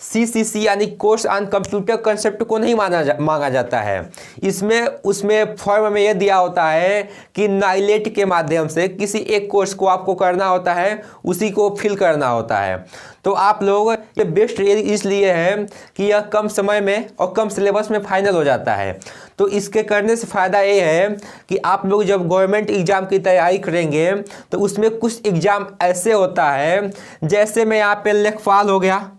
CCC यानी course on computer concept को नहीं मांगा जाता है। इसमें उसमें फॉर्म में यह दिया होता है कि नाइलेट के माध्यम से किसी एक कोर्स को आपको करना होता है, उसी को फिल करना होता है। तो आप लोग ये बेस्ट इसलिए है कि यह कम समय में और कम सिलेबस में फाइनल हो जाता है। तो इसके करने से फ़ायदा ये है कि आप लोग जब गवर्नमेंट एग्ज़ाम की तैयारी करेंगे तो उसमें कुछ एग्ज़ाम ऐसे होता है, जैसे मैं यहाँ पे लेखपाल हो गया,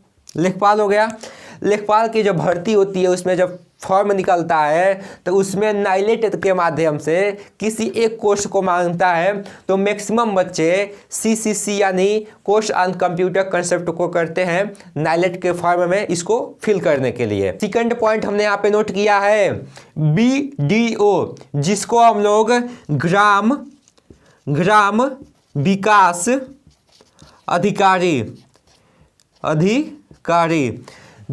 लेखपाल की जो भर्ती होती है उसमें जब फॉर्म निकलता है तो उसमें नाइलेट के माध्यम से किसी एक कोर्स को मांगता है। तो मैक्सिमम बच्चे CCC यानी कोर्स ऑन कंप्यूटर कंसेप्ट को करते हैं नाइलेट के फॉर्म में इसको फिल करने के लिए। सेकंड पॉइंट हमने यहाँ पे नोट किया है BDO, जिसको हम लोग ग्राम विकास अधिकारी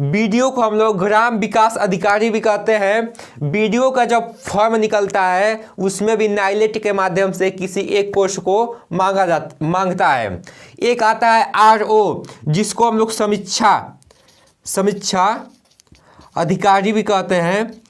BDO को हम लोग ग्राम विकास अधिकारी भी कहते हैं। BDO का जब फॉर्म निकलता है उसमें भी नाइलेट के माध्यम से किसी एक कोर्स को मांगता है। एक आता है RO, जिसको हम लोग समीक्षा अधिकारी भी कहते हैं।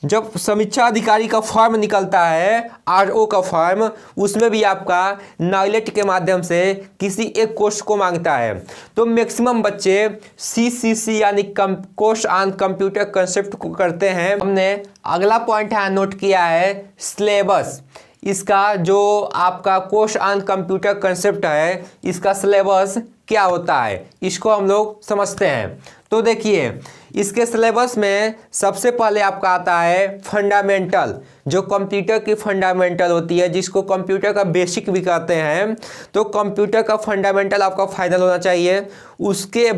जब समीक्षा अधिकारी का फॉर्म निकलता है RO का फॉर्म, उसमें भी आपका नाइलेट के माध्यम से किसी एक कोर्स को मांगता है। तो मैक्सिमम बच्चे CCC यानी कोर्स ऑन कंप्यूटर कंसेप्ट को करते हैं। हमने अगला पॉइंट यहाँ नोट किया है सिलेबस। इसका जो आपका कोर्स ऑन कंप्यूटर कंसेप्ट है, इसका सिलेबस क्या होता है इसको हम लोग समझते हैं। तो देखिए, इसके सिलेबस में सबसे पहले आपका आता है फंडामेंटल, जो कंप्यूटर की फंडामेंटल होती है, जिसको कंप्यूटर का बेसिक भी कहते हैं। तो कंप्यूटर का फंडामेंटल आपका फाइनल होना चाहिए। उसके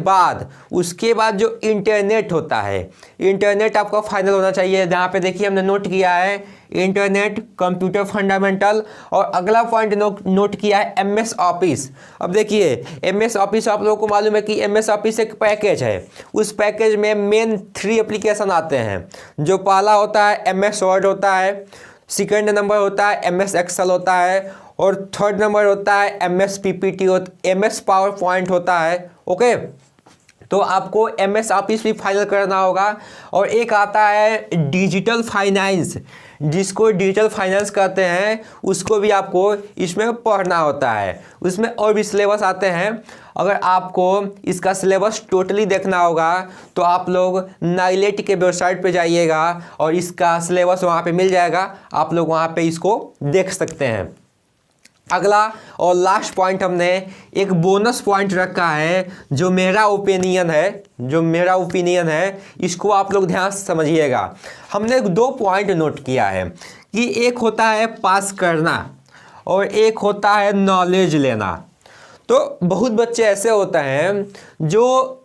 बाद जो इंटरनेट होता है, इंटरनेट आपका फाइनल होना चाहिए। जहाँ पे देखिए हमने नोट किया है इंटरनेट, कंप्यूटर फंडामेंटल। और अगला पॉइंट नोट किया है MS ऑफिस। अब देखिए MS ऑफिस, आप लोगों को मालूम है कि MS ऑफिस एक पैकेज है। उस पैकेज में मेन 3 एप्लीकेशन आते हैं। जो पहला होता है MS वर्ड होता है, सेकंड नंबर होता है MS एक्सेल होता है, और थर्ड नंबर होता है MS PPT, MS power point होता है। ओके, तो आपको MS ऑफिस भी फाइनल करना होगा। और एक आता है डिजिटल फाइनेंस, जिसको डिजिटल फाइनेंस कहते हैं, उसको भी आपको इसमें पढ़ना होता है। उसमें और भी सिलेबस आते हैं। अगर आपको इसका सिलेबस टोटली देखना होगा तो आप लोग नाइलेट के वेबसाइट पे जाइएगा और इसका सिलेबस वहाँ पे मिल जाएगा। आप लोग वहाँ पे इसको देख सकते हैं। अगला और लास्ट पॉइंट हमने एक बोनस पॉइंट रखा है, जो मेरा ओपिनियन है, इसको आप लोग ध्यान से समझिएगा। हमने 2 पॉइंट नोट किया है कि एक होता है पास करना और एक होता है नॉलेज लेना। तो बहुत बच्चे ऐसे होते हैं जो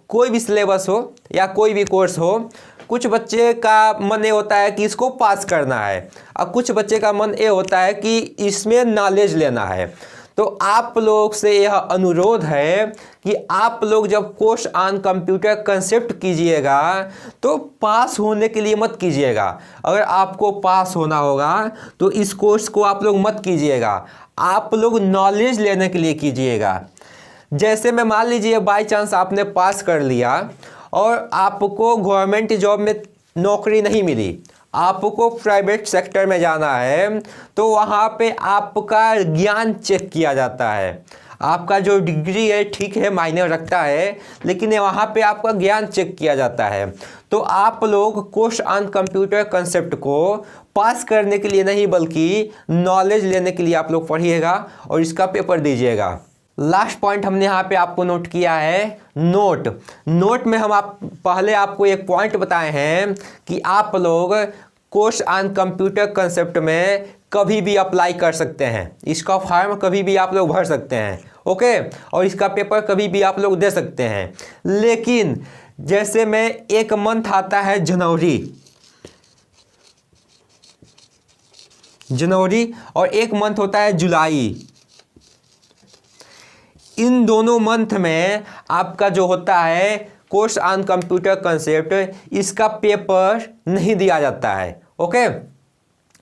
कोई भी सिलेबस हो या कोई भी कोर्स हो, कुछ बच्चे का मन ये होता है कि इसको पास करना है, और कुछ बच्चे का मन ये होता है कि इसमें नॉलेज लेना है। तो आप लोग से यह अनुरोध है कि आप लोग जब कोर्स ऑन कंप्यूटर कंसेप्ट कीजिएगा तो पास होने के लिए मत कीजिएगा। अगर आपको पास होना होगा तो इस कोर्स को आप लोग मत कीजिएगा, आप लोग नॉलेज लेने के लिए कीजिएगा। जैसे मैं मान लीजिए बाय चांस आपने पास कर लिया और आपको गवर्नमेंट जॉब में नौकरी नहीं मिली, आपको प्राइवेट सेक्टर में जाना है, तो वहाँ पे आपका ज्ञान चेक किया जाता है। आपका जो डिग्री है ठीक है, मायने रखता है, लेकिन वहाँ पे आपका ज्ञान चेक किया जाता है। तो आप लोग कोर्स ऑन कंप्यूटर कंसेप्ट को पास करने के लिए नहीं बल्कि नॉलेज लेने के लिए आप लोग पढ़िएगा और इसका पेपर दीजिएगा। लास्ट पॉइंट हमने यहाँ पे आपको नोट किया है नोट में हम पहले आपको एक पॉइंट बताए हैं कि आप लोग कोर्स ऑन कंप्यूटर कंसेप्ट में कभी भी अप्लाई कर सकते हैं। इसका फॉर्म कभी भी आप लोग भर सकते हैं, ओके, और इसका पेपर कभी भी आप लोग दे सकते हैं। लेकिन जैसे में एक मंथ आता है जनवरी और एक मंथ होता है जुलाई। इन दोनों मंथ में आपका जो होता है कोर्स ऑन कंप्यूटर कंसेप्ट, इसका पेपर नहीं दिया जाता है, ओके।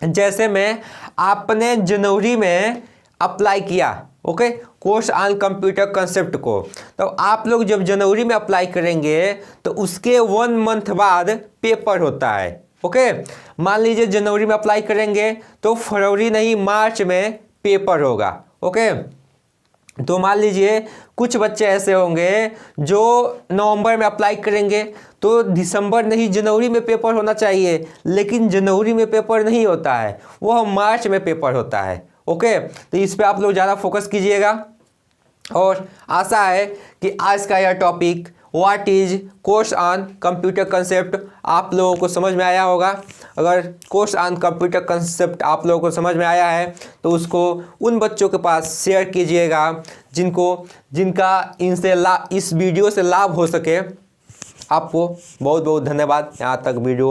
जैसे में आपने जनवरी में अप्लाई किया okay, course on computer concept को। तो आप लोग जब जनवरी में अप्लाई करेंगे तो उसके 1 मंथ बाद पेपर होता है। ओके, मान लीजिए जनवरी में अप्लाई करेंगे तो फरवरी नहीं मार्च में पेपर होगा। ओके, तो मान लीजिए कुछ बच्चे ऐसे होंगे जो नवंबर में अप्लाई करेंगे तो दिसंबर नहीं जनवरी में पेपर होना चाहिए, लेकिन जनवरी में पेपर नहीं होता है, वह मार्च में पेपर होता है। ओके, तो इस पे आप लोग ज़्यादा फोकस कीजिएगा। और आशा है कि आज का यह topic what is course on computer concept आप लोगों को समझ में आया होगा। अगर कोर्स ऑन कंप्यूटर कंसेप्ट आप लोगों को समझ में आया है तो उसको उन बच्चों के पास शेयर कीजिएगा जिनका इस वीडियो से लाभ हो सके। आपको बहुत बहुत धन्यवाद यहाँ तक वीडियो